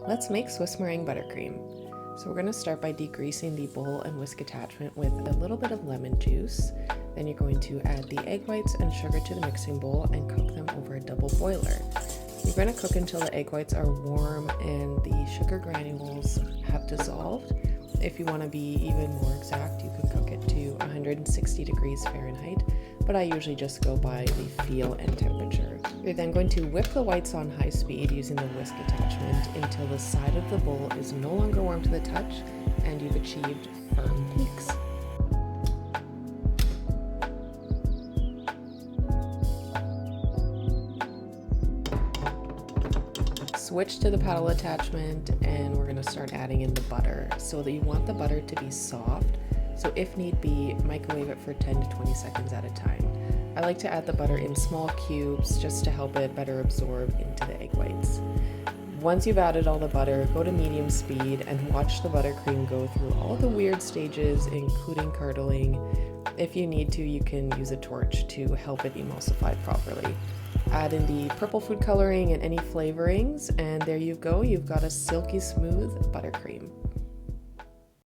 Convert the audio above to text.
Let's make Swiss meringue buttercream. So we're going to start by degreasing the bowl and whisk attachment with a little bit of lemon juice. Then you're going to add the egg whites and sugar to the mixing bowl and cook them over a double boiler. You're going to cook until the egg whites are warm and the sugar granules have dissolved. If you want to be even more exact, you can cook it to 160 degrees Fahrenheit, but I usually just go by the feel and temperature. You're then going to whip the whites on high speed using the whisk attachment until the side of the bowl is no longer warm to the touch and you've achieved firm peaks. Switch to the paddle attachment and we're going to start adding in the butter. So that you want the butter to be soft, so if need be, microwave it for 10 to 20 seconds at a time. I like to add the butter in small cubes just to help it better absorb into the egg whites. Once you've added all the butter, go to medium speed and watch the buttercream go through all the weird stages, including curdling. If you need to, you can use a torch to help it emulsify properly. Add in the purple food coloring and any flavorings, and there you go, you've got a silky smooth buttercream.